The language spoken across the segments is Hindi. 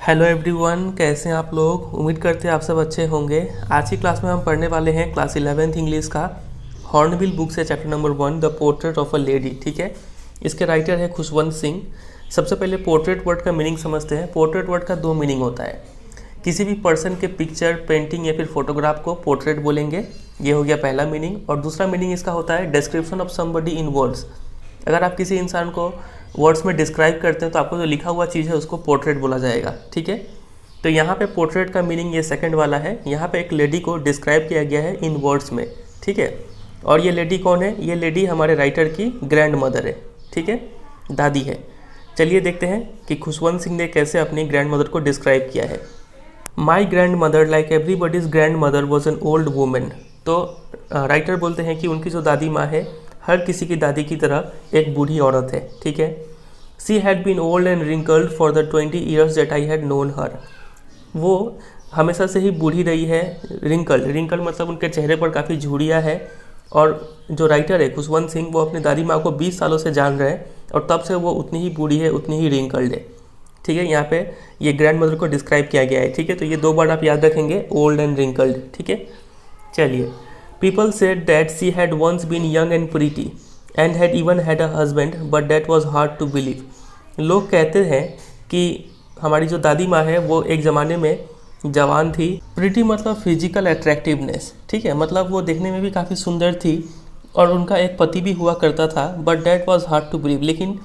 हेलो एवरीवन, कैसे हैं आप लोग। उम्मीद करते हैं आप सब अच्छे होंगे। आज की क्लास में हम पढ़ने वाले हैं क्लास 11th इंग्लिश का हॉर्नबिल बुक से chapter number 1 the portrait of a lady. ठीक है, इसके राइटर है खुशवंत सिंह। सबसे पहले पोर्ट्रेट वर्ड का मीनिंग समझते हैं। पोर्ट्रेट वर्ड का दो मीनिंग होता है। किसी भी पर्सन के पिक्चर, पेंटिंग या फिर फोटोग्राफ को पोर्ट्रेट बोलेंगे, ये हो गया पहला मीनिंग। और दूसरा मीनिंग इसका होता है description of somebody in words. अगर आप किसी इंसान को वर्ड्स में डिस्क्राइब करते हैं तो आपको जो लिखा हुआ चीज़ है उसको पोर्ट्रेट बोला जाएगा। ठीक है, तो यहाँ पे पोर्ट्रेट का मीनिंग ये सेकंड वाला है। यहाँ पे एक लेडी को डिस्क्राइब किया गया है इन वर्ड्स में। ठीक है, और ये लेडी कौन है? ये लेडी हमारे राइटर की ग्रैंड मदर है। ठीक है, दादी है। चलिए देखते हैं कि खुशवंत सिंह ने कैसे अपनी ग्रैंड मदर को डिस्क्राइब किया है। My grand mother like everybody's grand mother was an old women. तो राइटर बोलते हैं कि उनकी जो दादी माँ है हर किसी की दादी की तरह एक बूढ़ी औरत है। ठीक है, she had been old and wrinkled for the 20 years that I had known her. वो हमेशा से ही बूढ़ी रही है। रिंकल्ड मतलब उनके चेहरे पर काफ़ी झुर्रियाँ है। और जो राइटर है खुशवंत सिंह, वो अपनी दादी माँ को 20 सालों से जान रहे हैं और तब से वो उतनी ही बूढ़ी है, उतनी ही रिंकल्ड है। ठीक है, यहाँ पे ये ग्रैंड मदर को डिस्क्राइब किया गया है। ठीक है, तो ये दो वर्ड आप याद रखेंगे, ओल्ड एंड रिंकल्ड। ठीक है, चलिए। People said that she had once been young and pretty and had even had a husband, but that was hard to believe. लोग कहते हैं कि हमारी जो दादी माँ है वो एक ज़माने में जवान थी। प्रिटी मतलब फिजिकल अट्रैक्टिवनेस। ठीक है, मतलब वो देखने में भी काफ़ी सुंदर थी और उनका एक पति भी हुआ करता था, but that was hard to believe. लेकिन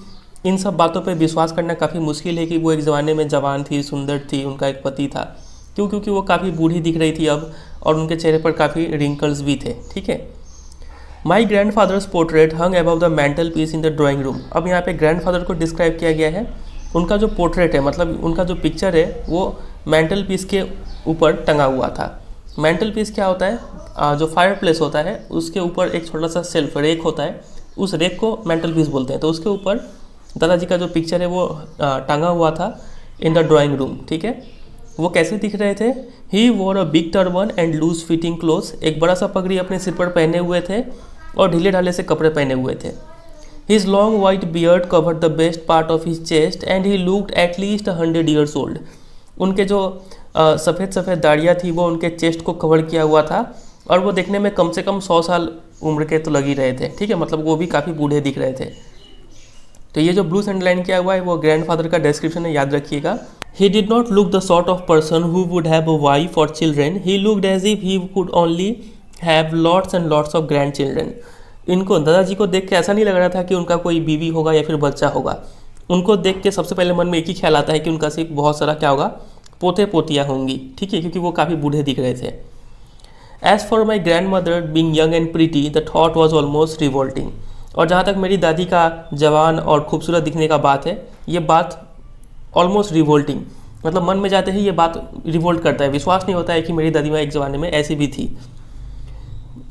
इन सब बातों पे विश्वास करना काफ़ी मुश्किल है कि वो एक ज़माने में जवान थी, सुंदर थी, उनका एक पति था। क्यों? क्योंकि वो काफ़ी बूढ़ी दिख रही थी अब, और उनके चेहरे पर काफ़ी रिंकल्स भी थे। ठीक है, my grandfather's portrait hung above the mantelpiece in the drawing room. अब यहाँ पे ग्रैंड फादर को डिस्क्राइब किया गया है। उनका जो पोर्ट्रेट है, मतलब उनका जो पिक्चर है, वो मैंटल पीस के ऊपर टंगा हुआ था। मैंटल पीस क्या होता है? जो फायर प्लेस होता है उसके ऊपर एक छोटा सा सेल्फ रेक होता है, उस रेक को मैंटल पीस बोलते हैं। तो उसके ऊपर दादाजी का जो पिक्चर है वो टंगा हुआ था इन द ड्राइंग रूम। ठीक है, वो कैसे दिख रहे थे? He wore a big turban and loose fitting clothes. एक बड़ा सा पगड़ी अपने सिर पर पहने हुए थे और ढीले ढाले से कपड़े पहने हुए थे। His long white beard covered the best part of his chest and he looked at least 100 years old. उनके जो सफ़ेद सफ़ेद दाढ़ियाँ थी वो उनके चेस्ट को कवर किया हुआ था और वो देखने में कम से कम 100 साल उम्र के तो लग ही रहे थे। ठीक है, मतलब वो भी काफ़ी बूढ़े दिख रहे थे। तो ये जो ब्लू अंडरलाइन किया हुआ है वो ग्रैंडफादर का डिस्क्रिप्शन है, याद रखिएगा। He did not look the sort of person who would have a wife or children. He looked as if he could only have lots and lots of grandchildren. इनको दादाजी को देख के ऐसा नहीं लग रहा था कि उनका कोई बीवी होगा या फिर बच्चा होगा। उनको देख के सबसे पहले मन में एक ही ख्याल आता है कि उनका सिर्फ बहुत सारा क्या होगा, पोते पोतियाँ होंगी। ठीक है, क्योंकि वो काफ़ी बूढ़े दिख रहे थे। As for my grandmother being young and pretty, the thought was almost revolting. और जहाँ तक मेरी दादी का जवान और खूबसूरत दिखने का बात है, ये बात ऑलमोस्ट रिवोल्टिंग, मतलब मन में जाते ही ये बात रिवोल्ट करता है। विश्वास नहीं होता है कि मेरी दादी माँ एक ज़माने में ऐसी भी थी।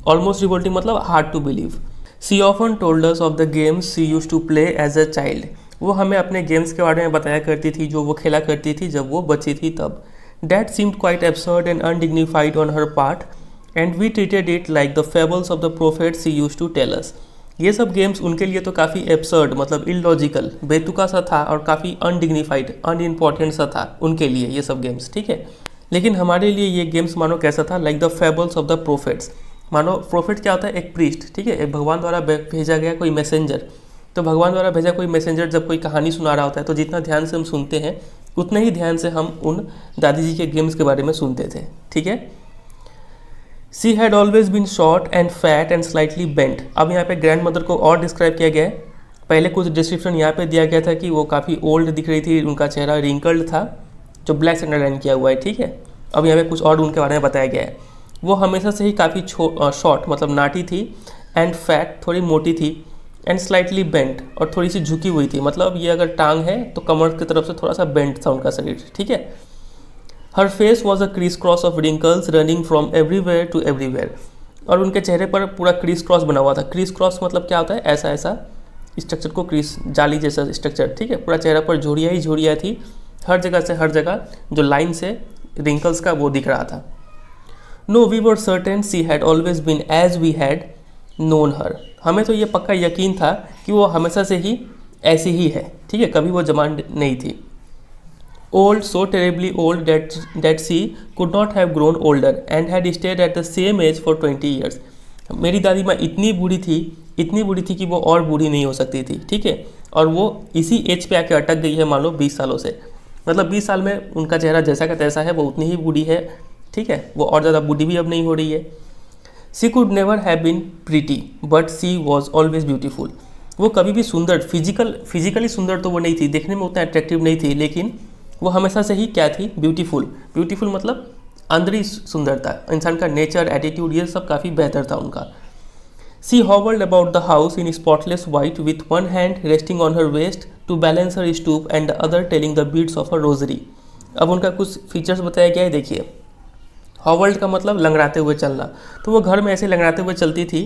ऑलमोस्ट रिवोल्टिंग मतलब hard to believe. She often told us of the games she used to play as a child. वो हमें अपने गेम्स के बारे में बताया करती थी जो वो खेला करती थी जब वो बच्ची थी तब। That seemed quite absurd and undignified on her part and we treated it like the fables of the prophet she used to tell us. ये सब गेम्स उनके लिए तो काफ़ी एब्सर्ड मतलब इलॉजिकल, बेतुका सा था और काफ़ी अनडिग्निफाइड, अनइम्पॉर्टेंट सा था उनके लिए ये सब गेम्स। ठीक है, लेकिन हमारे लिए ये गेम्स मानो कैसा था, like the fables of the prophets. मानो प्रोफेट क्या होता है? एक प्रीस्ट। ठीक है, एक भगवान द्वारा भेजा गया कोई मैसेंजर। तो भगवान द्वारा भेजा कोई मैसेंजर जब कोई कहानी सुना रहा होता है तो जितना ध्यान से हम सुनते हैं उतने ही ध्यान से हम उन दादी जी के गेम्स के बारे में सुनते थे। ठीक है, she had always been short and fat and slightly bent. अब यहाँ पे ग्रैंड मदर को और डिस्क्राइब किया गया है। पहले कुछ डिस्क्रिप्शन यहाँ पे दिया गया था कि वो काफ़ी ओल्ड दिख रही थी, उनका चेहरा रिंकल्ड था, जो ब्लैक से अंडरलाइन किया हुआ है। ठीक है, अब यहाँ पे कुछ और उनके बारे में बताया गया है। वो हमेशा से ही काफ़ी शॉर्ट मतलब नाटी थी, एंड फैट थोड़ी मोटी थी, एंड स्लाइटली बेंट और थोड़ी सी झुकी हुई थी। मतलब ये अगर टांग है तो कमर की तरफ से थोड़ा सा बेंट था उनका शरीर। ठीक है, her face was a crisscross of wrinkles running from everywhere to everywhere. और उनके चेहरे पर पूरा क्रीस क्रॉस बना हुआ था। क्रीस क्रॉस मतलब क्या होता है? ऐसा ऐसा स्ट्रक्चर को क्रीस, जाली जैसा स्ट्रक्चर। ठीक है, पूरा चेहरा पर झुर्रियाँ ही झुर्रियाँ थी, हर जगह से हर जगह जो लाइन से रिंकल्स का वो दिख रहा था। No we were certain she had always been as we had known her. हमें तो ये पक्का यकीन था कि वो हमेशा से ही ऐसी ही है। ठीक है, कभी वो जवान नहीं थी। old, so terribly old that she could not have grown older and had stayed at the same age for 20 years. मेरी दादी माँ इतनी बूढ़ी थी कि वो और बूढ़ी नहीं हो सकती थी, ठीक है, और वो इसी एज पे आके अटक गई है मान लो 20 सालों से। मतलब 20 साल में उनका चेहरा जैसा का तैसा है, वो उतनी ही बूढ़ी है, ठीक है, वो और ज़्यादा बूढ़ी भी अब नहीं हो रही है। She could never have been pretty but she was always beautiful. वो कभी भी सुंदर, फिजिकली सुंदर तो वो नहीं थी, देखने में उतना अट्रैक्टिव नहीं थी, लेकिन वो हमेशा से ही क्या थी, ब्यूटीफुल मतलब अंदरी सुंदरता, इंसान का नेचर, एटीट्यूड, ये सब काफ़ी बेहतर था उनका। She hovered about the house in spotless white with one hand resting on her waist to balance her stoop and the other telling the beads of her rosary. अब उनका कुछ फीचर्स बताया गया है, देखिए। हॉवर्ड का मतलब लंगड़ाते हुए चलना, तो वो घर में ऐसे लंगड़ाते हुए चलती थी।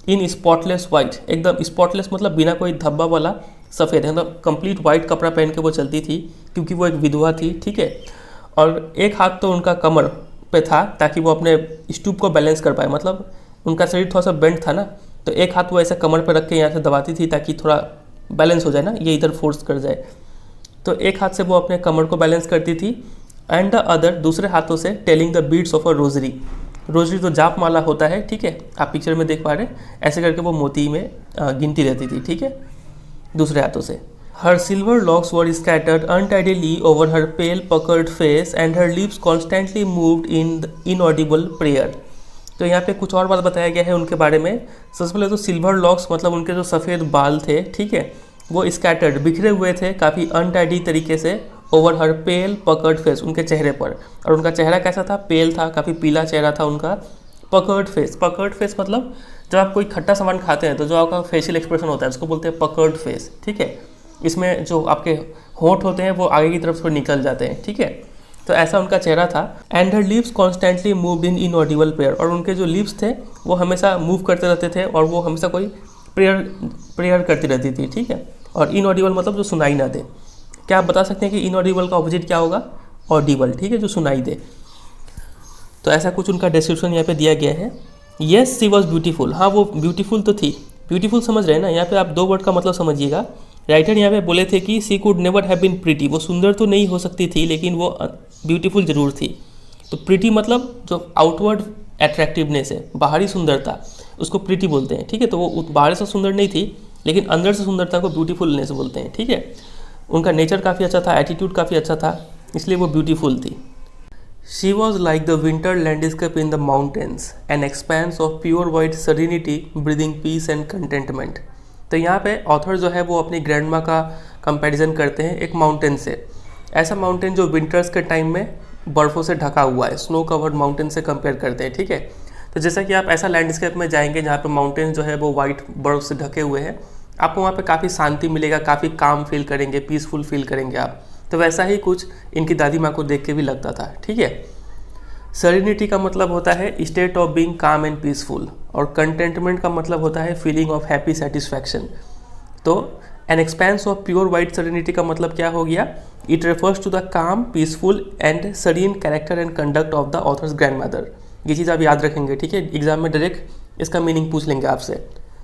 इन स्पॉटलेस वाइट, एकदम स्पॉटलेस मतलब बिना कोई धब्बा वाला सफ़ेद, मतलब कंप्लीट वाइट कपड़ा पहन के वो चलती थी, क्योंकि वो एक विधवा थी, ठीक है। और एक हाथ तो उनका कमर पे था ताकि वो अपने स्टूप को बैलेंस कर पाए, मतलब उनका शरीर थोड़ा सा बेंड था ना, तो एक हाथ वो ऐसे कमर पर रख के यहाँ से दबाती थी ताकि थोड़ा बैलेंस हो जाए ना, ये इधर फोर्स कर जाए, तो एक हाथ से वो अपने कमर को बैलेंस करती थी। एंड द अदर, दूसरे हाथों से telling the beads of a rosary. Rosary तो जाप माला होता है, ठीक है, आप पिक्चर में देख पा रहे हैं, ऐसे करके वो मोती में गिनती रहती थी, ठीक है, दूसरे हाथों से। Her silver locks were scattered untidily over her pale puckered face and her lips constantly moved in inaudible prayer. तो यहाँ पे कुछ और बात बताया गया है उनके बारे में। सबसे पहले तो सिल्वर लॉक्स मतलब उनके जो सफ़ेद बाल थे, ठीक है, वो स्कैटर्ड, बिखरे हुए थे काफ़ी अनटाइडी तरीके से, over her pale puckered face, उनके चेहरे पर। और उनका चेहरा कैसा था, पेल था, काफ़ी पीला चेहरा था उनका। पकर्ड फेस मतलब जब आप कोई खट्टा सामान खाते हैं तो जो आपका फेशियल एक्सप्रेशन होता है उसको बोलते हैं पकर्ड फेस, ठीक है। इसमें जो आपके होंठ होते हैं वो आगे की तरफ थोड़े निकल जाते हैं, ठीक है, तो ऐसा उनका चेहरा था। And her lips constantly moved in inaudible prayer, और उनके जो लिप्स थे वो हमेशा मूव करते रहते थे और वो हमेशा कोई प्रेयर करती रहती थी, ठीक है। और इनऑडिबल मतलब जो सुनाई ना दे। क्या आप बता सकते हैं कि इनऑडिबल का ऑपोजिट क्या होगा, ऑडिबल, ठीक है, जो सुनाई दे। तो ऐसा कुछ उनका डिस्क्रिप्शन यहाँ पे दिया गया है। येस सी वॉज ब्यूटीफुल, हाँ वो ब्यूटीफुल तो थी। ब्यूटीफुल समझ रहे हैं ना, यहाँ पे आप दो वर्ड का मतलब समझिएगा। राइटर यहाँ पे बोले थे कि she could never have been pretty, वो सुंदर तो नहीं हो सकती थी लेकिन वो ब्यूटीफुल ज़रूर थी। तो प्रीटी मतलब जो आउटवर्ड अट्रैक्टिवनेस है, बाहरी सुंदरता, उसको प्रीटी बोलते हैं, ठीक है। तो वो बाहर से सुंदर नहीं थी लेकिन अंदर से सुंदरता को ब्यूटीफुलनेस बोलते हैं, ठीक है। उनका नेचर काफ़ी अच्छा था, एटीट्यूड काफ़ी अच्छा था, इसलिए वो ब्यूटीफुल थी। She was like the winter landscape in the mountains, an expanse of pure white serenity breathing peace and contentment. तो यहाँ पे ऑथर जो है वो अपनी ग्रैंड माँ का कंपैरिजन करते हैं एक माउंटेन से, ऐसा माउंटेन जो विंटर्स के टाइम में बर्फ़ों से ढका हुआ है, स्नो कवर्ड माउंटेन से कंपेयर करते हैं, ठीक है। तो जैसा कि आप ऐसा लैंडस्केप में जाएंगे जहाँ पे माउंटेन जो है वो वाइट बर्फ से ढके हुए हैं, आपको वहाँ पे काफ़ी शांति मिलेगा, काफ़ी काम फील करेंगे, पीसफुल फील करेंगे आप। तो वैसा ही कुछ इनकी दादी माँ को देख के भी लगता था, ठीक है। सेरेनिटी का मतलब होता है state of being calm and peaceful, और कंटेंटमेंट का मतलब होता है फीलिंग ऑफ हैप्पी सेटिस्फैक्शन। तो an expanse of pure white serenity का मतलब क्या हो गया, it refers to the calm, peaceful and serene character and conduct of the author's grandmother. ये चीज़ आप याद रखेंगे, ठीक है, एग्जाम में डायरेक्ट इसका मीनिंग पूछ लेंगे आपसे,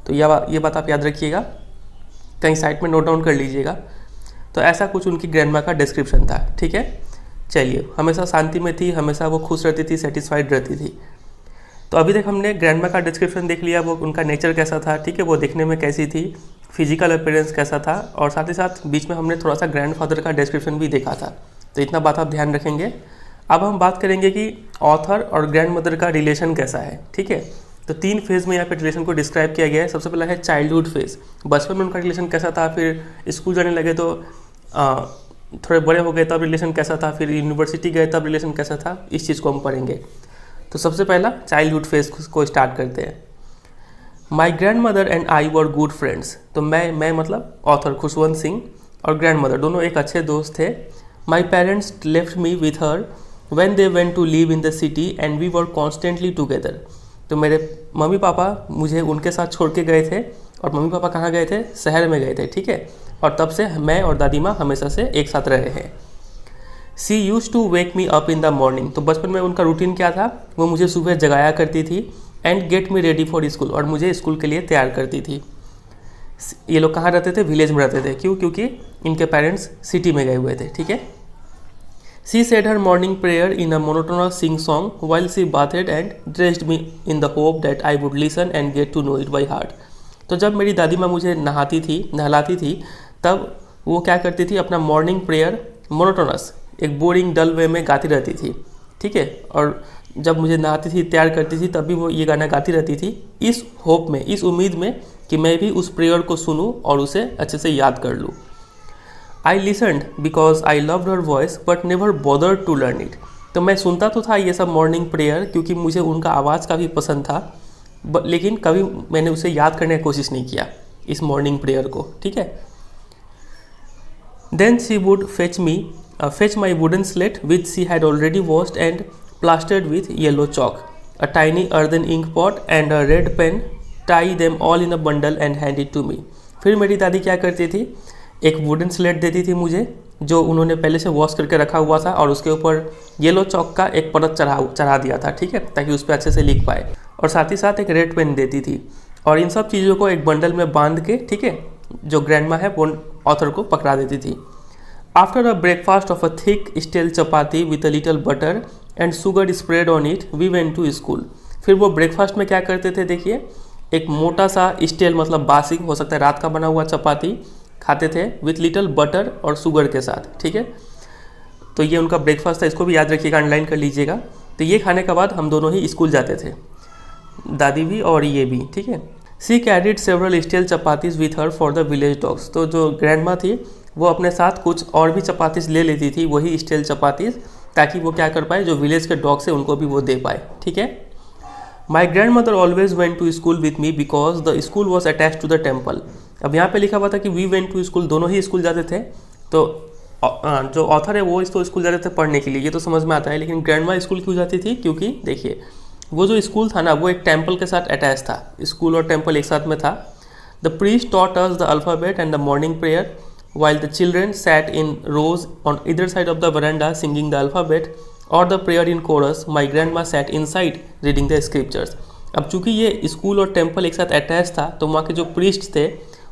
तो ये बात आप याद रखिएगा, कहीं साइड में नोट डाउन कर लीजिएगा। तो ऐसा कुछ उनकी ग्रैंड माँ का डिस्क्रिप्शन था, ठीक है। चलिए, हमेशा शांति में थी, हमेशा वो खुश रहती थी, सेटिस्फाइड रहती थी। तो अभी तक हमने ग्रैंड माँ का डिस्क्रिप्शन देख लिया, वो उनका नेचर कैसा था, ठीक है, वो दिखने में कैसी थी, फिजिकल अपीयरेंस कैसा था, और साथ ही साथ बीच में हमने थोड़ा सा ग्रैंडफादर का डिस्क्रिप्शन भी देखा था। तो इतना बात आप ध्यान रखेंगे। अब हम बात करेंगे कि ऑथर और ग्रैंड मदर का रिलेशन कैसा है, ठीक है। तो 3 फेज़ में यहाँ पे रिलेशन को डिस्क्राइब किया गया है। सबसे पहला है चाइल्डहुड फेज़, बचपन में उनका रिलेशन कैसा था, फिर स्कूल जाने लगे तो थोड़े बड़े हो गए तब रिलेशन कैसा था, फिर यूनिवर्सिटी गए तब रिलेशन कैसा था, इस चीज़ को हम पढ़ेंगे। तो सबसे पहला चाइल्डहुड फेज़ को स्टार्ट करते हैं। My grand mother and I were good friends. तो मैं मतलब ऑथर खुशवंत सिंह और ग्रैंड मदर दोनों एक अच्छे दोस्त थे। My parents left me with her when they went to live in the city and we were constantly together. तो मेरे मम्मी पापा मुझे उनके साथ छोड़ के गए थे, और मम्मी पापा कहाँ गए थे, शहर में गए थे, ठीक है। और तब से मैं और दादी माँ हमेशा से एक साथ रहे हैं। She used to wake me up in the morning. तो बचपन में उनका रूटीन क्या था, वो मुझे सुबह जगाया करती थी, and get me ready for school, और मुझे स्कूल के लिए तैयार करती थी। ये लोग कहाँ रहते थे, विलेज में रहते थे। क्यों, क्योंकि इनके पेरेंट्स सिटी में गए हुए थे, ठीक है। She said her morning prayer in a monotonous sing song while she bathed and dressed me in the hope that I would listen and get to know it by heart. तो जब मेरी दादी माँ मुझे नहलाती थी तब वो क्या करती थी, अपना मॉर्निंग प्रेयर मोनोटोनस एक बोरिंग डल वे में गाती रहती थी, ठीक है। और जब मुझे नहाती थी, तैयार करती थी, तब भी वो ये गाना गाती रहती थी, इस होप में, इस उम्मीद में कि मैं भी उस प्रेयर को सुनूं और उसे अच्छे से याद कर लूँ। I listened because I loved her voice but never bothered to learn it. तो मैं सुनता तो था ये सब मॉर्निंग प्रेयर क्योंकि मुझे उनका आवाज़ काफ़ी पसंद था, लेकिन कभी मैंने उसे याद करने की कोशिश नहीं किया, इस मॉर्निंग प्रेयर को, ठीक है। Then she would fetch my wooden slate which she had already washed and plastered with yellow chalk, a tiny earthen ink pot and a red pen, tie them all in a bundle and hand it to me। फिर मेरी दादी क्या करती थी, एक वुडन स्लेट देती थी मुझे जो उन्होंने पहले से वॉश करके रखा हुआ था और उसके ऊपर येलो चौक का एक परत चढ़ा दिया था, ठीक है, ताकि उस पर अच्छे से लिख पाए, और साथ ही साथ एक रेड पेन देती थी। और इन सब चीज़ों को एक बंडल में बांध के, ठीक है, जो ग्रैंडमा है वो ऑथर को पकड़ा देती थी। After a breakfast of a thick stale chapati with a little butter and sugar spread on it we went to school. फिर वो ब्रेकफास्ट में क्या करते थे, देखिए, एक मोटा सा स्टील मतलब बासी हो सकता है रात का बना हुआ चपाती खाते थे विथ लिटल बटर और शुगर के साथ, ठीक है। तो ये उनका ब्रेकफास्ट था, इसको भी याद रखिएगा, अंडरलाइन कर लीजिएगा। तो ये खाने के बाद हम दोनों ही स्कूल जाते थे, दादी भी और ये भी, ठीक है। She carried several steel chapatis with her for the village dogs. तो जो ग्रैंडमा थी वो अपने साथ कुछ और भी चपातीज ले लेती थी, वही स्टील चपातीज, ताकि वो क्या कर पाए, जो विलेज के डॉग से उनको भी वो दे पाए, ठीक है। My grandmother always went to school with me because the school was attach to the temple. अब यहाँ पे लिखा हुआ था कि वी वेंट टू स्कूल, दोनों ही स्कूल जाते थे। तो जो ऑथर है वो इसको स्कूल जाते थे पढ़ने के लिए, ये तो समझ में आता है, लेकिन ग्रैंडमा स्कूल क्यों जाती थी, क्योंकि देखिए वो जो स्कूल था ना वो एक टेम्पल के साथ अटैच था, स्कूल और टेम्पल एक साथ में था। The priest taught us the alphabet and the morning prayer while the children sat in rows on either side of the veranda singing the alphabet or the prayer in chorus, my grandma sat inside reading the scriptures। अब चूंकि ये स्कूल और टेम्पल एक साथ अटैच था तो वहाँ के जो प्रीस्ट थे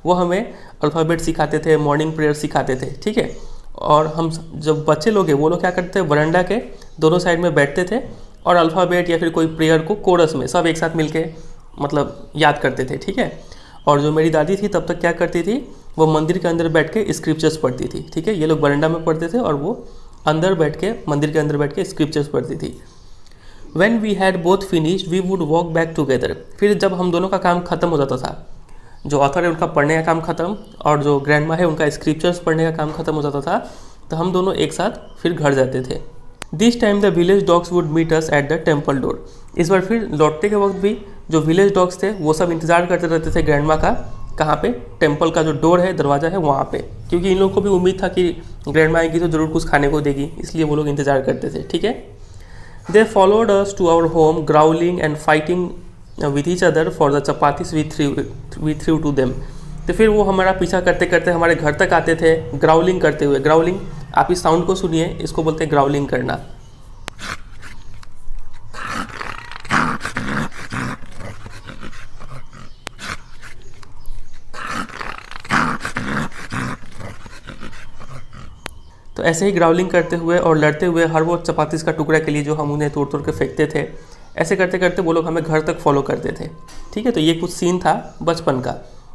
वो हमें अल्फ़ाबेट सिखाते थे, मॉर्निंग प्रेयर सिखाते थे, ठीक है। और हम जब बच्चे लोग हैं वो लोग क्या करते थे, वरंडा के दोनों साइड में बैठते थे और अल्फ़ाबेट या फिर कोई प्रेयर को कोरस में सब एक साथ मिलके मतलब याद करते थे, ठीक है। और जो मेरी दादी थी तब तक क्या करती थी, वो मंदिर के अंदर बैठ के स्क्रिप्चर्स पढ़ती थी, ठीक है। ये लोग बरंडा में पढ़ते थे और वो अंदर बैठ के, मंदिर के अंदर बैठ के स्क्रिप्चर्स पढ़ती थी। When we had both finish we would walk back together. फिर जब हम दोनों का काम खत्म हो जाता था, जो ऑथर है उनका पढ़ने का काम खत्म और जो ग्रैंडमा है उनका स्क्रिप्चर्स पढ़ने का काम खत्म हो जाता था, तो हम दोनों एक साथ फिर घर जाते थे। This time the village dogs would meet us at the temple door. इस बार फिर लौटते के वक्त भी जो विलेज डॉग्स थे वो सब इंतज़ार करते रहते थे ग्रैंडमा का, कहाँ पे, टेम्पल का जो डोर है, दरवाज़ा है वहाँ पे, क्योंकि इन लोगों को भी उम्मीद था कि ग्रैंडमा आएगी तो ज़रूर कुछ खाने को देगी, इसलिए वो लोग इंतज़ार करते थे, ठीक है। They followed us to our home growling and fighting with each other for the chapatis we threw to them. तो फिर वो हमारा पीछा करते करते हमारे घर तक आते थे, ग्राउलिंग करते हुए। ग्राउलिंग, आप इस साउंड को सुनिए, इसको बोलते हैं ग्राउलिंग करना। तो ऐसे ही ग्राउलिंग करते हुए और लड़ते हुए हर वो चपातीस का टुकड़ा के लिए जो हम उन्हें तोड़ तोड़ के फेंकते थे, ऐसे करते करते वो लोग हमें घर तक फॉलो करते थे, ठीक है। तो ये कुछ सीन था बचपन का।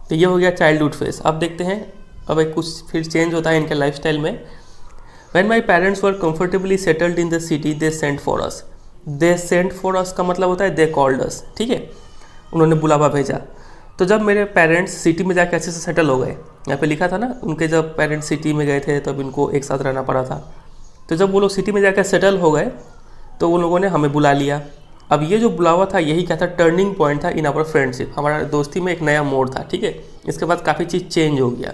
तो ये हो गया चाइल्डहुड फेस। अब देखते हैं, अब एक कुछ फिर चेंज होता है इनके लाइफस्टाइल में। When my parents were comfortably settled in the city they sent for us. They sent for us का मतलब होता है दे कॉल्ड अस, ठीक है, उन्होंने बुलावा भेजा। तो जब मेरे पेरेंट्स सिटी में जाके अच्छे से सेटल हो गए, यहाँ पे लिखा था ना, उनके जब पेरेंट्स सिटी में गए थे तब इनको एक साथ रहना पड़ा था। तो जब वो लोग सिटी में जाकर सेटल हो गए तो उन लोगों ने हमें बुला लिया। अब ये जो बुलावा था यही क्या था, टर्निंग पॉइंट था इन आवर फ्रेंडशिप। हमारा दोस्ती में एक नया मोड़ था, ठीक है। इसके बाद काफ़ी चीज़ चेंज हो गया।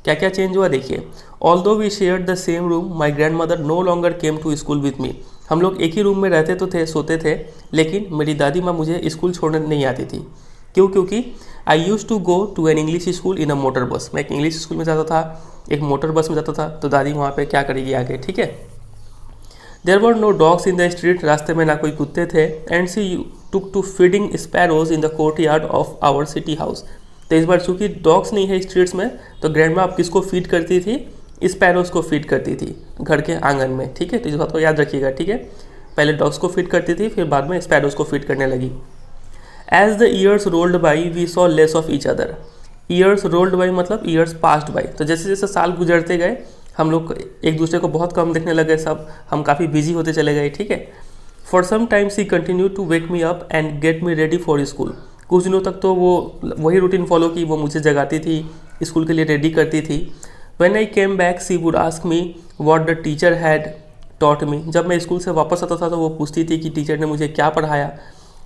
क्या क्या चेंज हुआ देखिए। Although we shared the same room my grandmother no longer came to school with me. हम लोग एक ही रूम में रहते तो थे, सोते थे, लेकिन मेरी दादी माँ मुझे स्कूल छोड़ने नहीं आती थी। क्यों? क्योंकि I used to go to an English school in a motor bus. मैं एक इंग्लिश स्कूल में जाता था, एक मोटर बस में जाता था, तो दादी वहाँ पे क्या करेगी आगे, ठीक है। There were no dogs in the street, रास्ते में ना कोई कुत्ते थे। And she took to feeding sparrows in the courtyard of our city house. तो इस बार चूँकि डॉग्स नहीं है स्ट्रीट्स में, तो ग्रैंडमा आप किसको फीड करती थी, स्पैरोज को फीड करती थी घर के आंगन में, ठीक है। तो इस बात को याद रखिएगा, ठीक है। पहले डॉग्स को फीड करती थी, फिर बाद में स्पैरोज को फीड करने लगी। As the years rolled by we saw less of each other. Years rolled by मतलब ईयर्स पास्ड बाई, तो जैसे जैसे साल गुजरते गए हम लोग एक दूसरे को बहुत कम देखने लगे, सब हम काफ़ी बिजी होते चले गए, ठीक है। For some time she continue to wake me up and get me ready for school. कुछ दिनों तक तो वो वही रूटीन फॉलो की, वो मुझे जगाती थी, स्कूल के लिए रेडी करती थी। When I came back she would ask me what the teacher had taught me. जब मैं स्कूल से वापस आता था तो वो पूछती थी कि टीचर ने मुझे क्या पढ़ाया।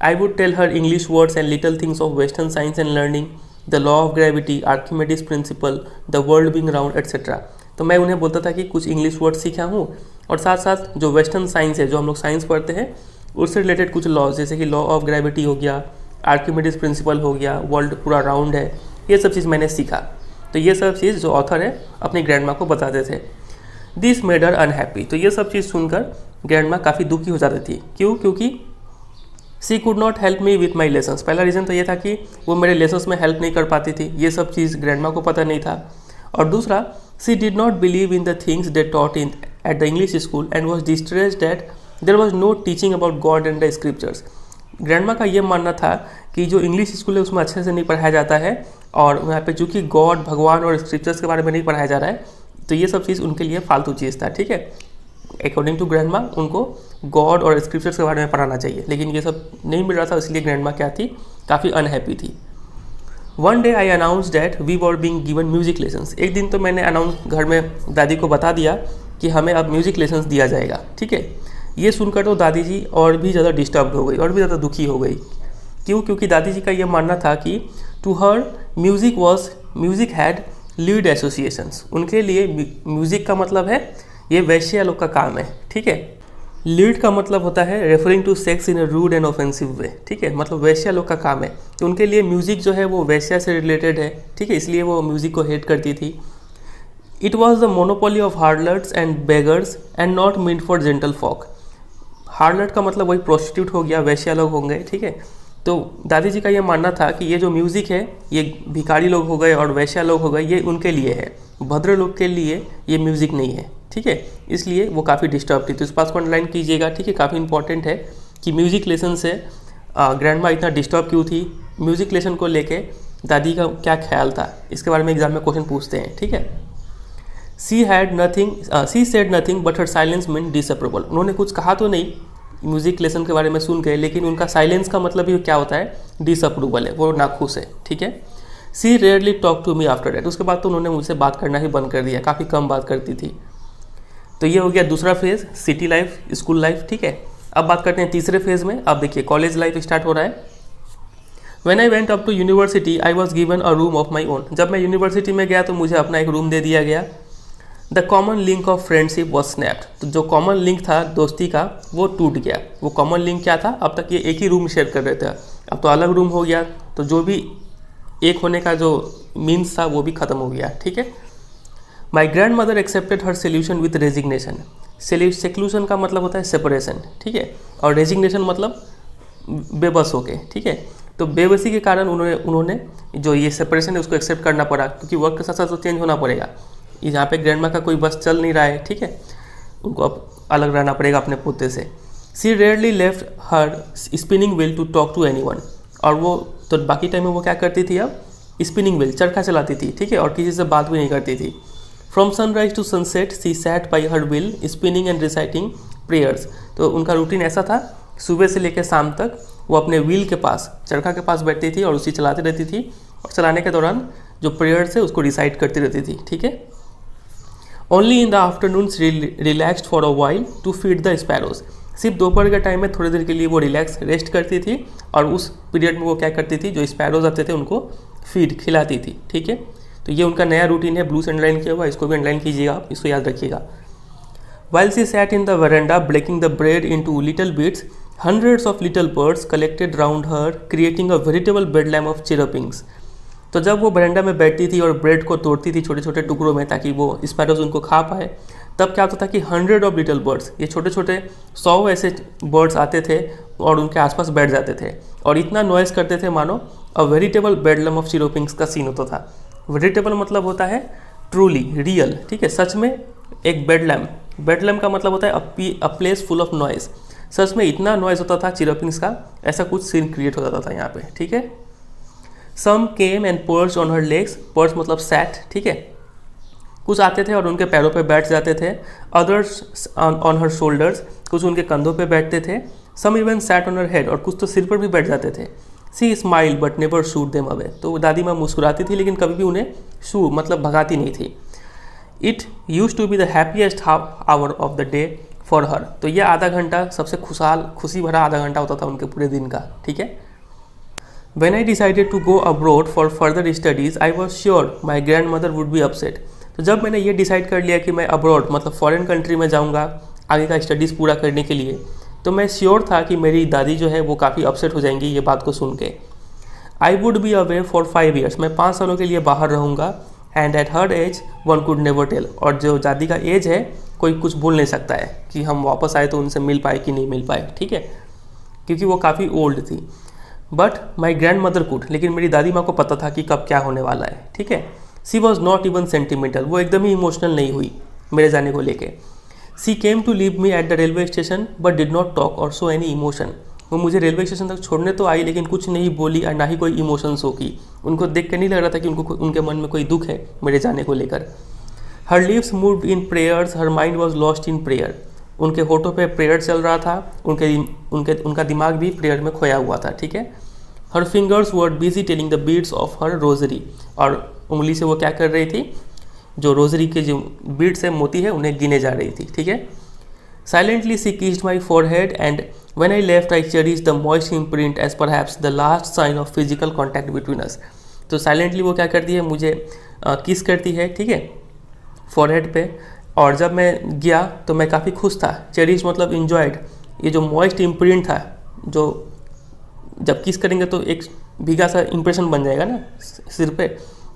I would tell her English words and little things of western science and learning, the law of gravity, Archimedes principle, the world being round etcetera. तो मैं उन्हें बोलता था कि कुछ इंग्लिश वर्ड सीखा हूँ और साथ साथ जो वेस्टर्न साइंस है, जो हम लोग साइंस पढ़ते हैं, उससे रिलेटेड कुछ लॉज, जैसे कि लॉ ऑफ ग्रेविटी हो गया, आर्किमिडीज प्रिंसिपल हो गया, वर्ल्ड पूरा राउंड है, ये सब चीज़ मैंने सीखा। तो ये सब चीज़ जो ऑथर है अपनी ग्रैंड माँ को बताते थे। This made her unhappy. तो ये सब चीज़ सुनकर ग्रैंड माँ काफ़ी दुखी हो जाती थी। क्यों? क्योंकि she could not help me with my lessons. पहला रीज़न तो ये था कि वो मेरे लेसन्स में हेल्प नहीं कर पाती थी, ये सब चीज़ ग्रैंड माँ को पता नहीं था। और दूसरा, she did not believe in the things they taught in at the English school and was distressed that there was no teaching about God and the scriptures. Grand माँ का ये मानना था कि जो इंग्लिश स्कूल है उसमें अच्छे से नहीं पढ़ाया जाता है और वहाँ पे चूँकि गॉड, भगवान और स्क्रिप्चर्स के बारे में नहीं पढ़ाया जा रहा है, तो ये सब चीज़ उनके लिए फालतू चीज़ था, ठीक है। अकॉर्डिंग टू ग्रैंड माँ उनको गॉड और स्क्रिप्चर्स के बारे में पढ़ाना चाहिए, लेकिन ये सब नहीं मिल रहा था, इसलिए ग्रैंड माँ क्या थी, काफ़ी अनहैप्पी थी। One day I announce that we were being given music lessons. एक दिन तो मैंने अनाउंस घर में दादी को बता दिया कि हमें अब म्यूजिक लेसन्स दिया जाएगा, ठीक है। ये सुनकर तो दादी जी और भी ज़्यादा डिस्टर्ब हो गई और भी ज़्यादा दुखी हो गई। क्यों? क्योंकि दादी जी का ये मानना था कि to her music had lead associations. उनके लिए म्यूज़िक का मतलब है ये वैश्य लोग का काम है, ठीक है। लीड का मतलब होता है referring to sex in a rude and offensive way, ठीक है, मतलब वैश्य लोग का काम है। तो उनके लिए म्यूज़िक जो है वो वैश्य से रिलेटेड है, ठीक है, इसलिए वो म्यूज़िक को हेट करती थी। It was the monopoly of harlots and beggars and not meant for gentle folk. Harlot का मतलब वही प्रोस्टिट्यूट हो गया, वैश्या लोग होंगे, ठीक है। तो दादी जी का ये मानना था कि ये जो म्यूज़िक है ये भिखारी लोग हो गए और वैश्या लोग हो गए, ये उनके लिए है, भद्र लोग के लिए ये म्यूज़िक नहीं है, ठीक है। इसलिए वो काफ़ी डिस्टर्ब थी। तो इस बात को अंडरलाइन कीजिएगा, ठीक है, काफ़ी इंपॉर्टेंट है कि म्यूज़िक लेसन से ग्रैंड माँ इतना डिस्टर्ब क्यों थी, म्यूज़िक लेसन को लेके दादी का क्या ख्याल था, इसके बारे में एग्जाम में क्वेश्चन पूछते हैं, ठीक है। She said nothing but her silence mean disapproval. उन्होंने कुछ कहा तो नहीं म्यूज़िक लेसन के बारे में सुन के, लेकिन उनका साइलेंस का मतलब ही क्या होता है, डिसअप्रूवल है, वो नाखुश है, ठीक है। She rarely talk to me after that. उसके बाद तो उन्होंने मुझसे बात करना ही बंद कर दिया, काफ़ी कम बात करती थी। तो ये हो गया दूसरा phase, city life, school life, ठीक है। अब बात करते हैं तीसरे फेज़ में। अब देखिए कॉलेज लाइफ स्टार्ट हो रहा है। When I went up to university I was given a room of my own. जब मैं यूनिवर्सिटी में गया तो मुझे अपना एक रूम दे दिया गया। The common link of friendship was snapped. तो जो कॉमन लिंक था दोस्ती का वो टूट गया। वो कॉमन लिंक क्या था, अब तक ये एक ही रूम शेयर कर रहे थे, अब तो अलग रूम हो गया, तो जो भी एक होने का जो मीन्स था वो भी ख़त्म हो गया, ठीक है। My grandmother accepted her solution with resignation. Seclusion का मतलब होता है सेपरेशन, ठीक है, और रेजिग्नेशन मतलब बेबस होके, ठीक है। तो बेबसी के कारण उन्होंने जो ये सेपरेशन है उसको एक्सेप्ट करना पड़ा, क्योंकि वक्त के साथ साथ तो चेंज होना पड़ेगा। यहाँ पे ग्रैंड माँ का कोई बस चल नहीं रहा है, ठीक है, उनको अब अलग रहना पड़ेगा अपने पोते से। She rarely left her spinning wheel to talk to anyone. और वो तो बाकी टाइम में वो क्या करती थी, अब स्पिनिंग व्हील, चरखा चलाती थी, ठीक है, और किसी से बात भी नहीं करती थी। From sunrise to sunset she sat by her wheel spinning and reciting prayers. तो उनका रूटीन ऐसा था, सुबह से लेकर शाम तक वो अपने व्हील के पास, चरखा के पास बैठती थी और उसी चलाती रहती थी, और चलाने के दौरान जो प्रेयर्स है उसको रिसाइट करती रहती थी, ठीक है। Only in the afternoon relaxed for a while to feed the sparrows. सिर्फ दोपहर के टाइम में थोड़ी देर के लिए वो रिलैक्स रेस्ट करती थी, और उस पीरियड में वो क्या करती थी, जो स्पैरोज आते थे उनको फीड खिलाती थी, ठीक है। तो ये उनका नया रूटीन है, ब्लू से अंडरलाइन किया हुआ, इसको भी अंडरलाइन कीजिएगा आप, इसको याद रखिएगा। While she sat in the veranda breaking the bread into little bits, hundreds of little birds collected round her creating a veritable bedlam of chirrupings। तो जब वो बरंडा में बैठती थी और ब्रेड को तोड़ती थी छोटे छोटे टुकड़ों में ताकि वो स्पैरोज उनको खा पाए, तब क्या होता था कि 100 ऑफ लिटिल बर्ड्स, ये छोटे छोटे 100 ऐसे बर्ड्स आते थे और उनके आसपास बैठ जाते थे और इतना नॉइज़ करते थे मानो अ वेरिटेबल बेडलम ऑफ चिरोपिंग्स का सीन होता था। वेरिटेबल मतलब होता है ट्रूली, रियल, ठीक है, सच में एक बेडलैम का मतलब होता है a place full of noise. सच में इतना नॉइज होता था चिरपिंग्स का, ऐसा कुछ सीन क्रिएट हो जाता था यहाँ पे, ठीक है। Some came and perch on her legs, perch मतलब सैट, ठीक है, कुछ आते थे और उनके पैरों पे बैठ जाते थे। अदर्स ऑन हर शोल्डर्स, कुछ उनके कंधों पे बैठते थे। Some even sat on her head, और कुछ तो सिर पर भी बैठ जाते थे। She smile but never shoot them away, तो दादी माँ मुस्कुराती थी लेकिन कभी भी उन्हें शू मतलब भगाती नहीं थी। It use to be the happiest half hour of the day for her, तो ये आधा घंटा सबसे खुशी भरा आधा घंटा होता था उनके पूरे दिन का, ठीक है। When I decided to go abroad for further studies, I was sure my grandmother would be upset. तो जब मैंने ये डिसाइड कर लिया कि मैं अब्रॉड मतलब फॉरेन कंट्री में जाऊँगा आगे का स्टडीज़ पूरा करने के लिए, तो मैं श्योर था कि मेरी दादी जो है वो काफ़ी अपसेट हो जाएंगी ये बात को सुन के। I would be away for 5 years, मैं 5 सालों के लिए बाहर रहूँगा। And at her age one could never tell, और जो दादी का एज है कोई कुछ बोल नहीं सकता है कि हम वापस आए तो उनसे मिल पाए कि नहीं मिल पाए, ठीक है, क्योंकि वो काफ़ी ओल्ड थी। But my grand mother could, लेकिन मेरी दादी माँ को पता था कि कब क्या होने वाला है, ठीक है। सी वॉज नॉट इवन सेंटिमेंटल, वो एकदम ही इमोशनल नहीं हुई मेरे जाने को लेके। She came to leave me at the railway station but did not talk or show any emotion, वो मुझे रेलवे स्टेशन तक छोड़ने तो आई लेकिन कुछ नहीं बोली और ना ही कोई इमोशन शो की। उनको देख कर नहीं लग रहा था कि उनके मन में कोई दुख है मेरे जाने को लेकर। हर lips moved in prayers, her mind was lost in prayer, उनके होठों पे प्रेयर चल रहा था, उनका दिमाग भी प्रेयर में खोया हुआ था, ठीक है। हर fingers were busy telling the beads of her rosary, और उंगली से वो क्या कर रही थी, जो रोजरी के जो बीड्स है मोती है उन्हें गिने जा रही थी, ठीक है। Silently she kissed my forehead and when I left I cherish the moist imprint as perhaps the last sign of physical contact between us, तो साइलेंटली वो क्या करती है, मुझे किस करती है, ठीक है, फोरहेड पे। और जब मैं गया तो मैं काफ़ी खुश था। चेरिश मतलब इन्जॉयड, ये जो मॉइस्ट इम्प्रिंट था, जो जब किस करेंगे तो एक भीगा सा इंप्रेशन बन जाएगा ना सिर पे,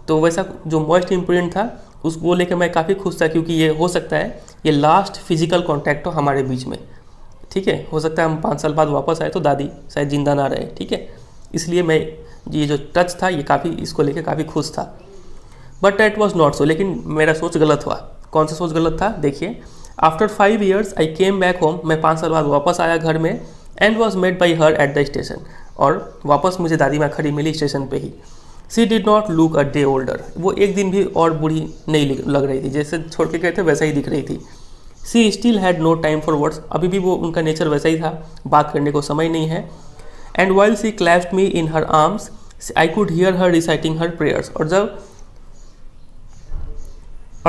तो वैसा जो मॉइस्ट इम्प्रिंट था उसको लेकर मैं काफ़ी खुश था, क्योंकि ये हो सकता है ये लास्ट फिजिकल कांटेक्ट हो हमारे बीच में, ठीक है। हो सकता है हम 5 साल बाद वापस आए तो दादी शायद जिंदा ना रहे, ठीक है, इसलिए मैं ये जो टच था ये काफ़ी इसको लेकर काफ़ी खुश था। But that was not so, लेकिन मेरा सोच गलत हुआ। कौन सा सोच गलत था, देखिए। After 5 years I came back home, मैं 5 साल बाद वापस आया घर में। And was met by her at the station, और वापस मुझे दादी माँ खड़ी मिली स्टेशन पे ही। She did not look a day older, वो एक दिन भी और बूढ़ी नहीं लग रही थी, जैसे छोड़ के गए थे वैसा ही दिख रही थी। She still had no time for words, अभी भी वो उनका नेचर वैसा ही था, बात करने को समय नहीं है। And while she clasped me in her arms I could hear her reciting her prayers, और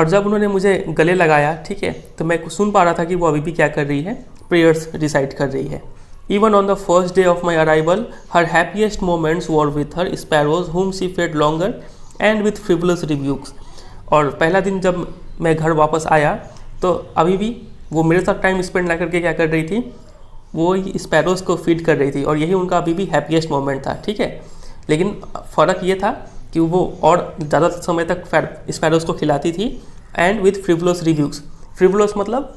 जब उन्होंने मुझे गले लगाया, ठीक है, तो मैं सुन पा रहा था कि वो अभी भी क्या कर रही है, प्रेयर्स रिसाइट कर रही है। Even on the first day of my arrival, her happiest moments were with her sparrows whom she fed longer and with frivolous rebukes. और पहला दिन जब मैं घर वापस आया तो अभी भी वो मेरे साथ टाइम स्पेंड ना करके क्या कर रही थी, वो स्पैरोज़ को फीड कर रही थी, और यही उनका अभी भी हैप्पीएस्ट मोमेंट था, ठीक है। लेकिन फ़र्क ये था कि वो और ज़्यादा समय तक स्पैरोज़ को खिलाती थी। And with frivolous reviews, frivolous मतलब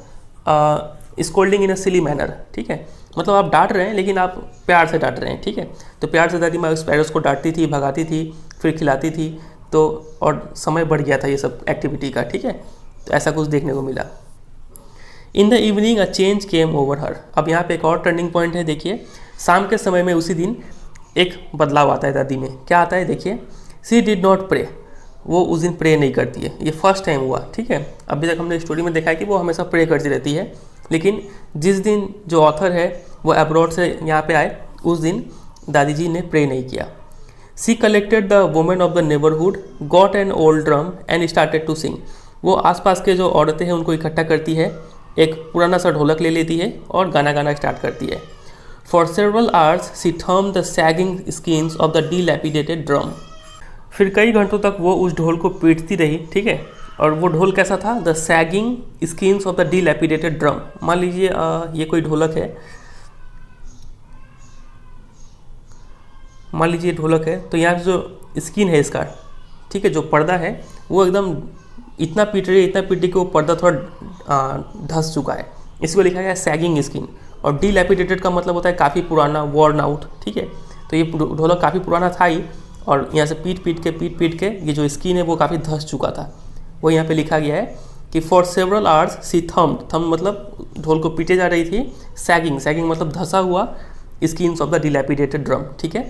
स्कोल्डिंग इन अ सिली मैनर, ठीक है, मतलब आप डांट रहे हैं लेकिन आप प्यार से डांट रहे हैं, ठीक है। तो प्यार से दादी माँ स्पैरोज़ को डांटती थी, भगाती थी, फिर खिलाती थी, तो और समय बढ़ गया था ये सब एक्टिविटी का, ठीक है। तो ऐसा कुछ देखने को मिला। इन the evening a change came over हर, अब यहाँ पे एक और टर्निंग पॉइंट है, देखिए। शाम के समय में उसी दिन एक बदलाव आता है दादी में। क्या आता है, देखिए। सी डिड नॉट प्रे, वो उस दिन प्रे नहीं करती है, ये फर्स्ट टाइम हुआ, ठीक है। अभी तक हमने स्टोरी में देखा है कि वो हमेशा प्रे करती रहती है, लेकिन जिस दिन जो ऑथर है वो अब्रॉड से यहाँ पे आए, उस दिन दादी जी ने प्रे नहीं किया। She collected the women of the neighbourhood, got an old drum and started to sing, वो आसपास के जो औरतें हैं उनको इकट्ठा करती है, एक पुराना सा ढोलक ले लेती है और गाना गाना स्टार्ट करती है। फॉर सेवरल आवर्स सी थर्म the sagging skins of the dilapidated drum, फिर कई घंटों तक वो उस ढोल को पीटती रही, ठीक है। और वो ढोल कैसा था, the sagging skins of the dilapidated drum. मान लीजिए ये कोई ढोलक है, मान लीजिए ढोलक है, तो यहाँ जो स्किन है इसका, ठीक है, जो पर्दा है वो एकदम इतना पीट रही है, इतना पीट रही कि वो पर्दा थोड़ा धंस चुका है, इसको लिखा गया है सैगिंग स्किन। और डिलैपिडेटेड का मतलब होता है काफ़ी पुराना, वॉर्न आउट, ठीक है। तो ये ढोलक काफ़ी पुराना था ही, और यहाँ से पीट पीट के ये जो स्किन है वो काफ़ी धंस चुका था। वो यहाँ पे लिखा गया है कि फॉर सेवरल आवर्स सी थम मतलब ढोल को पीटे जा रही थी, सैगिंग मतलब धंसा हुआ skins of the dilapidated drum, ठीक है,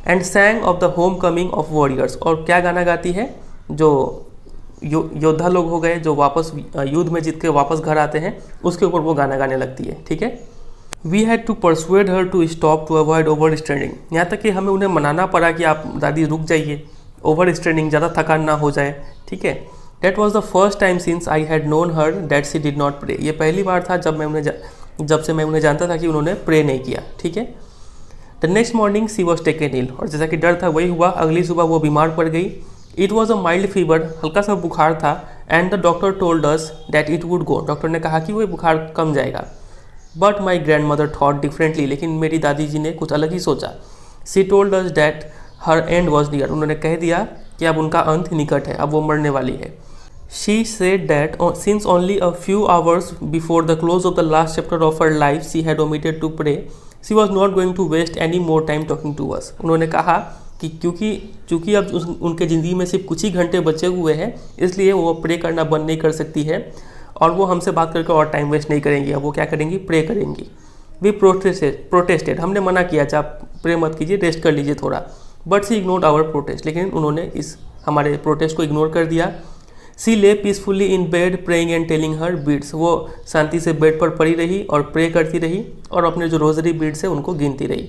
and सैंग of the home coming of warriors. और क्या गाना गाती है, जो योद्धा लोग हो गए जो वापस युद्ध में जीत के वापस घर आते हैं, उसके ऊपर वो गाना गाने लगती है, ठीक है। We had to persuade her to stop to avoid over straining, यहाँ तक कि हमें उन्हें मनाना पड़ा कि आप दादी रुक जाइए, ओवर स्ट्रेनिंग, ज़्यादा थकान ना हो जाए, ठीक है। That was the first time since I had known her that she did not pray। ये पहली बार था जब से मैं उन्हें जानता था कि उन्होंने प्रे नहीं किया, ठीक है। The next morning she was taken ill, और जैसा कि डर था वही हुआ, अगली सुबह वो बीमार पड़ गई। It was a mild fever, हल्का सा बुखार था, and the doctor told us that it would go, doctor ने कहा कि वो बुखार कम जाएगा। But my grand mother thought differently, लेकिन मेरी दादी जी ने कुछ अलग ही सोचा। सी told us that her and was near, उन्होंने कह दिया कि अब उनका अंत निकट है, अब वो मरने वाली है। She said that since only a few hours before the close of the last chapter of her life she had omitted to pray, she was not going to waste any more time talking to us। उन्होंने कहा कि क्योंकि अब उनके ज़िंदगी में सिर्फ कुछ ही घंटे बचे हुए हैं, इसलिए वो प्रे करना बंद नहीं कर सकती है और वो हमसे बात करके और टाइम वेस्ट नहीं करेंगी। अब वो क्या करेंगी, प्रे करेंगी। वी प्रोटेस्टेड, हमने मना किया कि आप प्रे मत कीजिए, रेस्ट कर लीजिए थोड़ा। But she ignored our protest, लेकिन उन्होंने इस हमारे प्रोटेस्ट को इग्नोर कर दिया। सी ले peacefully in bed praying and telling her beads, वो शांति से बेड पर पड़ी रही और प्रे करती रही और अपने जो रोजरी बीड्स है उनको गिनती रही।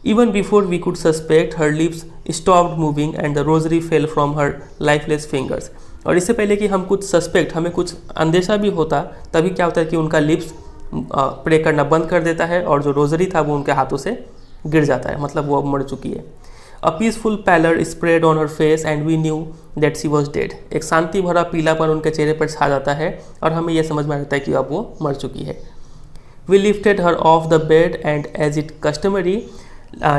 Even before we could suspect her lips stopped moving and the rosary fell from her lifeless fingers, और इससे पहले कि हम कुछ सस्पेक्ट, हमें कुछ अंदेशा भी होता, तभी क्या होता है कि उनका लिप्स प्रे करना बंद कर देता है और जो रोजरी था वो उनके हाथों से गिर जाता है, मतलब वो मर चुकी है। A peaceful pallor spread on her face and we knew that she was dead। एक शांति भरा पीलापन उनके चेहरे पर छा जाता है और हमें यह समझ में आता है कि अब वो मर चुकी है। We lifted her off the bed and as it customary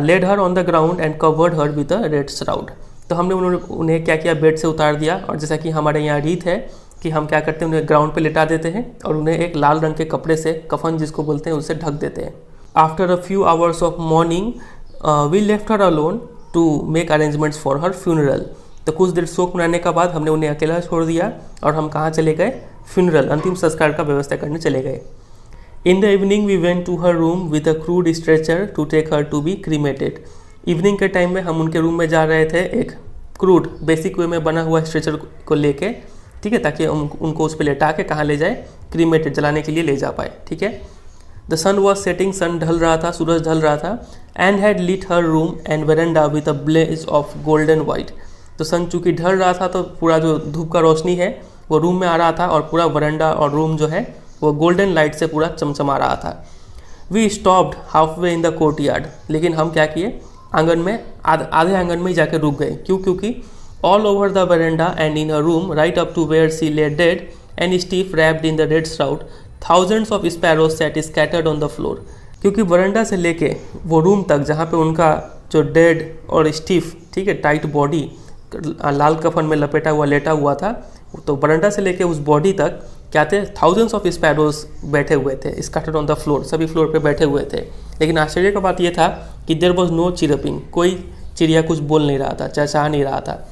laid her on the ground and covered her with a red shroud। तो हमने उन्हें क्या किया, बेड से उतार दिया और जैसा कि हमारे यहाँ रीत है कि हम क्या करते हैं, उन्हें ग्राउंड पे लिटा देते हैं और उन्हें एक लाल रंग के कपड़े से, कफन जिसको बोलते हैं, उससे ढक देते हैं। After a few hours of mourning we left her alone to make arrangements for her funeral. तो कुछ देर शोक मनाने के बाद हमने उन्हें अकेला छोड़ दिया और हम कहाँ चले गए, फ्यूनरल, अंतिम संस्कार का व्यवस्था करने चले गए। In the evening we went to her room with a crude stretcher to take her to be cremated. Evening के टाइम में हम उनके रूम में जा रहे थे एक क्रूड बेसिक वे में बना हुआ स्ट्रेचर को लेके, ठीक है, ताकि उनको उस पर लेटा के कहाँ ले जाए, क्रीमेटेड, जलाने के लिए ले जा पाए, ठीक है। The sun was setting, sun ढल रहा था, सूरज ढल रहा था, and had lit her room and veranda with a blaze of golden white. तो सन चूँकि ढल रहा था तो पूरा जो धूप का रोशनी है वो रूम में आ रहा था और पूरा वरंडा और रूम जो है वो गोल्डन लाइट से पूरा चमचमा रहा था। We stopped halfway in the courtyard, लेकिन हम क्या किए, आंगन में आधे आंगन में ही जाकर रुक गए। क्योंकि all over the veranda and in a room right up to where she lay dead and stiff wrapped in the red shroud thousands of sparrows set scattered on the floor. क्योंकि वरंडा से लेके वो रूम तक जहाँ पे उनका जो डेड और स्टीफ, ठीक है, टाइट बॉडी लाल कफन में लपेटा हुआ लेटा हुआ था, तो वरंडा से लेके उस बॉडी तक क्या थे, थाउजेंड्स ऑफ स्पैरोज बैठे हुए थे, स्कैटर्ड ऑन द फ्लोर, सभी फ्लोर पे बैठे हुए थे। लेकिन आश्चर्य का बात यह था कि देयर वॉज नो चिरपिंग, कोई चिड़िया कुछ बोल नहीं रहा था, चहचहा नहीं रहा था।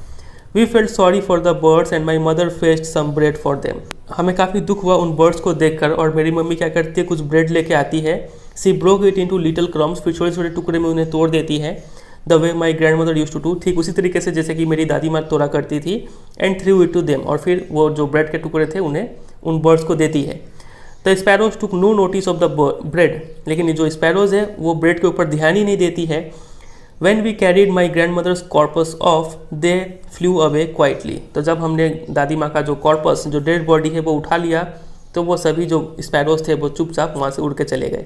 We felt sorry for the birds and my mother fetched some bread for them. हमें काफ़ी दुख हुआ उन बर्ड्स को देखकर और मेरी मम्मी क्या करती है, कुछ ब्रेड लेके आती है। She broke it into little crumbs, फिर छोटे छोटे टुकड़े में उन्हें तोड़ देती है। The way my grandmother used to do, ठीक उसी तरीके से जैसे कि मेरी दादी माँ तोड़ा करती थी। And threw it to them, और फिर वो जो ब्रेड के टुकड़े थे उन्हें उन बर्ड्स को देती है। The sparrows took no notice of the bread, लेकिन जो स्पैरोज है वो ब्रेड के ऊपर ध्यान ही नहीं देती है। When we carried my grandmother's corpus off, they flew away quietly। तो जब हमने दादी माँ का जो कॉर्पस, जो डेड बॉडी है वो उठा लिया, तो वो सभी जो स्पैरोज थे वो चुपचाप वहाँ से उड़ के चले गए।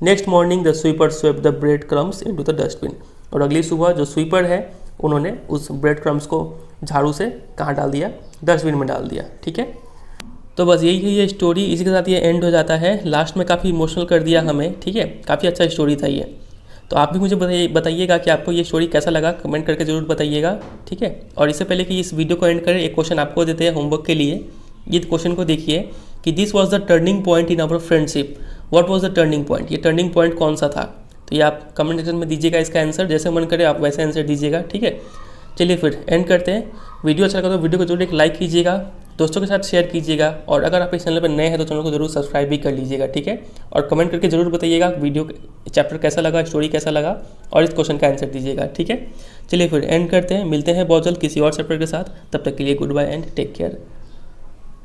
Next morning the sweeper swept the bread crumbs into the dustbin. और अगली सुबह जो स्वीपर है उन्होंने उस ब्रेड क्रम्स को झाड़ू से कहाँ डाल दिया, डस्टबिन में डाल दिया, ठीक है। तो बस यही है ये स्टोरी, इसी के साथ ये एंड हो जाता है। लास्ट में काफ़ी इमोशनल कर दिया हमें, ठीक है, काफ़ी अच्छा स्टोरी था ये। तो आप भी मुझे बताइएगा कि आपको ये स्टोरी कैसा लगा, कमेंट करके ज़रूर बताइएगा, ठीक है। और इससे पहले कि इस वीडियो को एंड करें, एक क्वेश्चन आपको देते हैं होमवर्क के लिए। ये क्वेश्चन को देखिए कि this was the turning point in our friendship, what was the turning point, ये टर्निंग पॉइंट कौन सा था। तो ये आप कमेंट सेक्शन में दीजिएगा इसका आंसर, जैसे मन करे आप वैसे आंसर दीजिएगा, ठीक है। चलिए फिर एंड करते हैं। वीडियो अच्छा लगा तो वीडियो को जरूर एक लाइक कीजिएगा, दोस्तों के साथ शेयर कीजिएगा, और अगर आप इस चैनल पर नए हैं तो चैनल को जरूर सब्सक्राइब भी कर लीजिएगा, ठीक है। और कमेंट करके जरूर बताइएगा वीडियो चैप्टर कैसा लगा, स्टोरी कैसा लगा, और इस क्वेश्चन का आंसर दीजिएगा, ठीक है। चलिए फिर एंड करते हैं, मिलते हैं बहुत जल्द किसी और चैप्टर के साथ। तब तक के लिए goodbye and take care.